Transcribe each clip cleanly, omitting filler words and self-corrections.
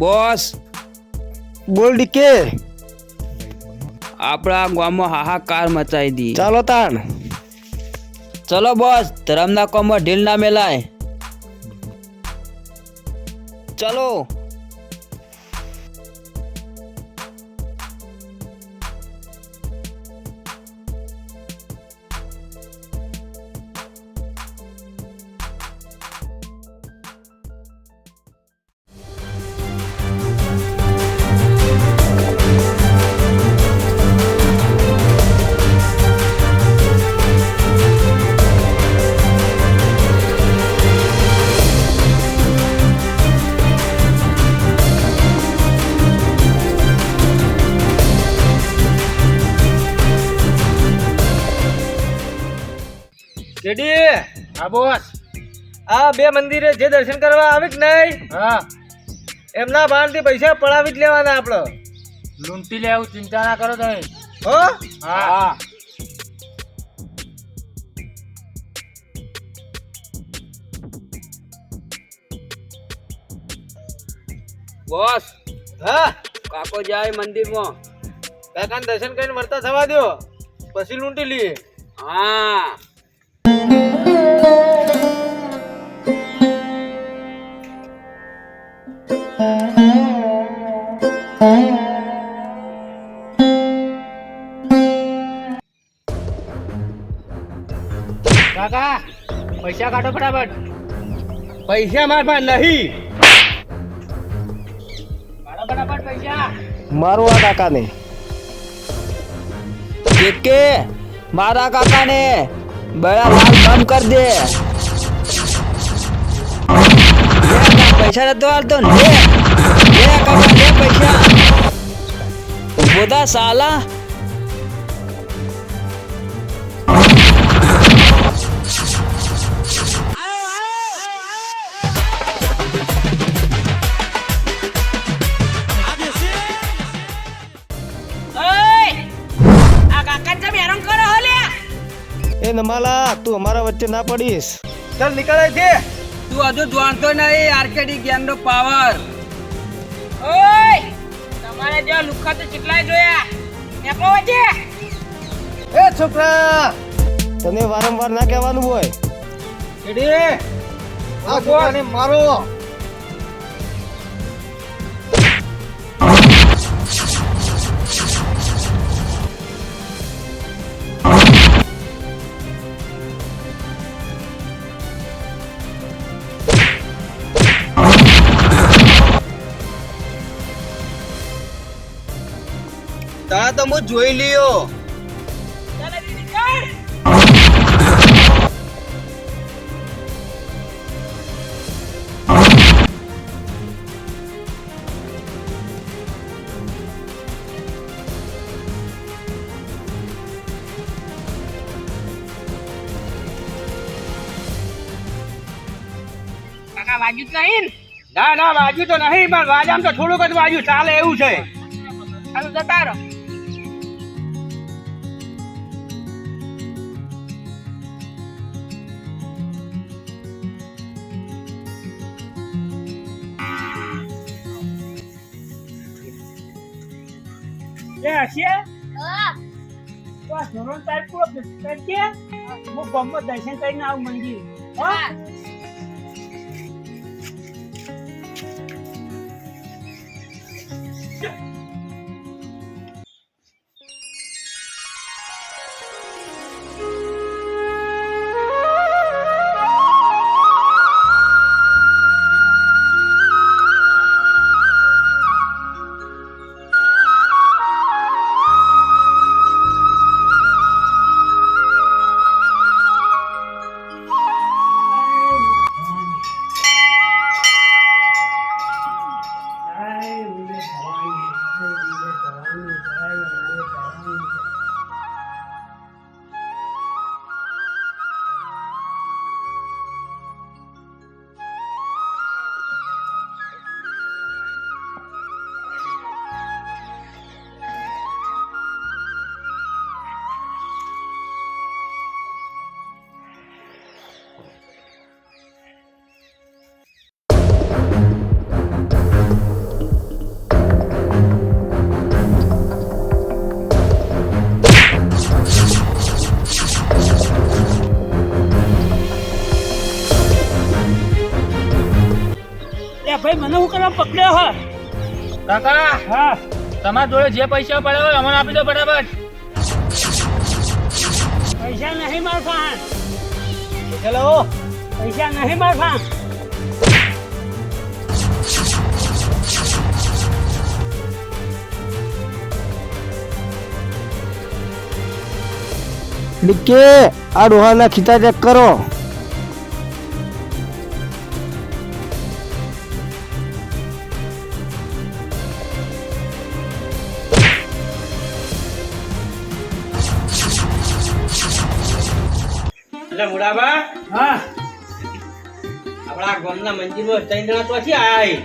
Boss બોલ decay. આપણા ગામમાં હાહાકાર મચાઈ દી. ચાલો તાણ. ચલો બોસ, ધરમના કોમમાં ઢીલ ના મેલાય. ચલો. જેડી હા બોસ, આ બે મંદિરે જે દર્શન કરવા આવે કે નહીં, હા એમના બારથી પૈસા પડાવી જ લેવાના આપણે. લૂંટી લેવું, ચિંતા ના કરો તમે. હો હા. બોસ, હા કાકો જાય મંદિરમાં. કાકાને દર્શન કરીને વર્તા થવા દો, પછી લૂંટી લઈએ. હા. કાકા પૈસા કાઢો ફટાફટ. પૈસા માર પાસે નહીં. કાઢો ફટાફટ પૈસા. મારું આ કાકાને. કે મારા કાકાને બડા લાલ બંધ કર દે. પૈસા નતો હાલતો ને, લે કાકા લે પૈસા. ઉભો થા સાલા. એ નમાલા, તું અમારા વચ્ચે ના પડીશ. ચાલ નીકળે છે. તું હજુ જાણતો નહીં આર્કેડી ગેમ નો પાવર. ઓય તમારે જો લુખા તો કેટલાય જોયા. એકલો છે એ છોકરા, તને વારંવાર ના કહેવાનું હોય. જેડી આ છોકરાને મારો. તા તો હું જોઈ લ્યો. કાકા વાજ્યું જ નહીં. ના ના વાજ્યું તો નહીં, પણ વાજામ તો થોડુંક જ વાજ્યું. ચાલે એવું છે. ચાલો જતા રહો. દર્શન કરીને આવું મંદિર. પકડવાનો પકડ્યો હો. કાકા હા તમારા જોડે જે પૈસા પડ્યા હોય અમને આપી દો બરાબર. પૈસા નહીં માર પાસે. હેલો પૈસા નહીં માર પાસે. ડીકે આ ડોહાના ખીચા ચેક કરો. એટલે મુડાબા હા આપણા ગામના મંદિરમાં 3 જણા તો છે આય.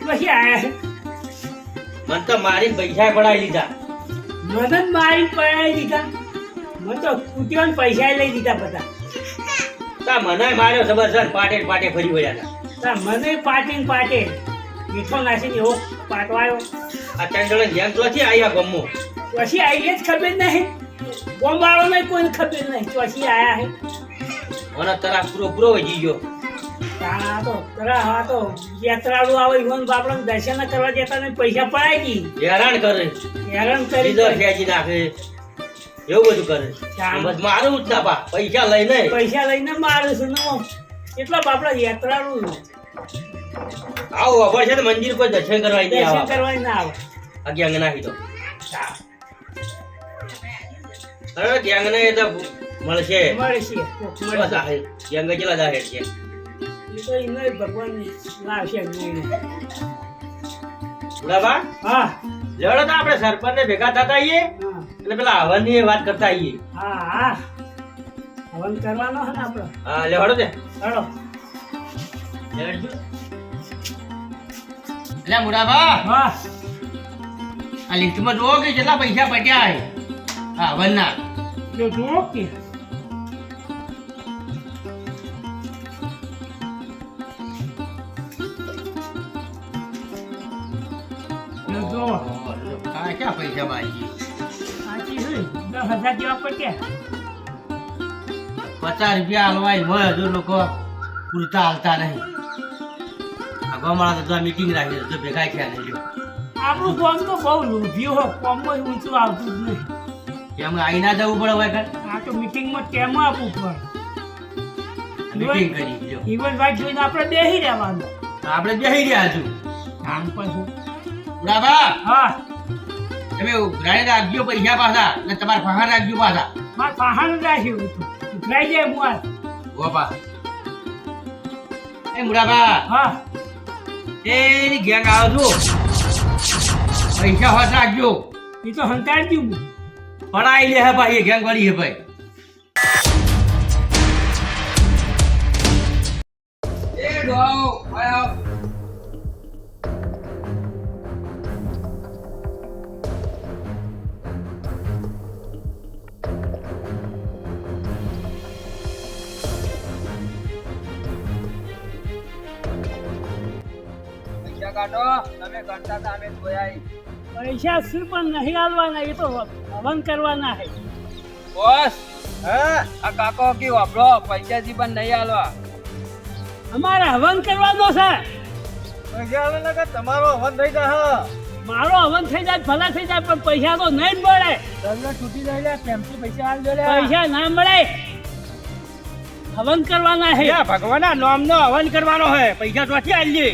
પછી આયા. મને તો મારીને પૈસા પડાવી લીધા. મને જ મારી પડાવી દીધા. મને તો કૂટ્યો ને પૈસા લઈ દીધા બધા. તા મને માર્યો જબરજસ્ત પાટે પાટે ફરી વળ્યા હતા. તા મને પાટે ને પાટે મીઠો નાખીને એવો પાટવાયો. આ 3 જણા જેમ તો છે આયા ગામમાં. પછી આઈએ જ ખબર નહીં. બોમ્બાળો નહીં કોઈને ખબર નહીં. પછી આયા હે. મને તરા પૂરો વજી ગયો. આ તો તરા તો યાત્રાળુ આવે ઈવન બાપડા દર્શન કરવા જતા ને પૈસા પડાઈ ગઈ. હેરાન કરે. હેરાન કરી લીધો ખેંચી નાખે. એવું બધું કરે. બસ મારું જ તાપા પૈસા લઈને પૈસા લઈને મારું છું ને એટલા બાપડા યાત્રાળુ આવો ખબર છે ને મંદિર પર દર્શન કરવા નહીં દર્શન આવા. કરવા ના આવે. આ ગેંગ નાખી દો. અરે ગેંગ ને એ તો મળશે. મળશે કેટલા દાહે? ગેંગ કેટલા દાહે છે? એ તો એને ભગવાન લાવશે નહીં. બરાબર? હા લેવડો તો આપણે સરપંચ ને ભેગા થતા આવીએ હા એટલે પેલા હવન ની વાત કરતા આવીએ. હા હા હવન કરવાનો હે ને આપણો. હા લેવડો તે. ચાલો એટલે મુડાબા હા આ લિસ્ટમાં જોવો કે કેટલા પૈસા પટ્યા હે હા હવનના. જો જુઓ કે જો જુઓ. હા ક્યાં પૈસા બાકી? સાચી છે 10,000 જેવા પટ્યા. 50 રૂપિયા હલવાય હોય હજુ લોકો પૂરતા હાલતા નહીં. આ ગામવાળા તો મીટિંગ રાખી તો ભેગા થયા નહીં. જો આપણું ગામ તો બહુ લોભિયું હોય. ગામમાં ઊંચું આવતું જ નહીં. એમ આઈ ના જવું પડે હોય કર આ તો મીટિંગમાં ટેમ આપવું પડે. મીટિંગ કરી જો ઇવન વાત જોઈને આપણે બેસી રહેવાનું. આપણે બેસી રહ્યા છું. આમ પણ બરાબર હા તમે ઉઘરાણી રાખજો પૈસા પાછા ને તમારા પહાડ રાખજો પાછા. મારે પહાડ રાખ્યું હતું. ઉઘરાઈ જાય મુઆ. ગોપા એ મુડાબા હા એની ગેંગ આવજો પૈસા હોત રાખજો. એ તો હંતાડી દઉં. પડાઈ લે હે ભાઈ એ ગેંગ વાળી હે ભાઈ. એ ડોહાઓ ભાઈ આવ. પૈસા કાઢો તમે કરતા હતા અમે જોયા. પૈસા શું પણ નહીં આલવાના. એ તો હવન કરવાના છે. બોસ હા આ કાકો કે વાપરો પૈસાથી પણ નહીં આલવા. અમારે હવન કરવાનો છે. પૈસા આવે ને કે તમારો હવન થઈ જાય. મારો હવન થઈ જાય ભલા થઈ જાય પણ પૈસા તો નહીં જ મળે. તમને છૂટી જાય લે પ્રેમથી પૈસા આલ દે લે. પૈસા ના મળે. હવન કરવાના છે. ભગવાનના નામનો હવન કરવાનો હે પૈસા તો આલજે.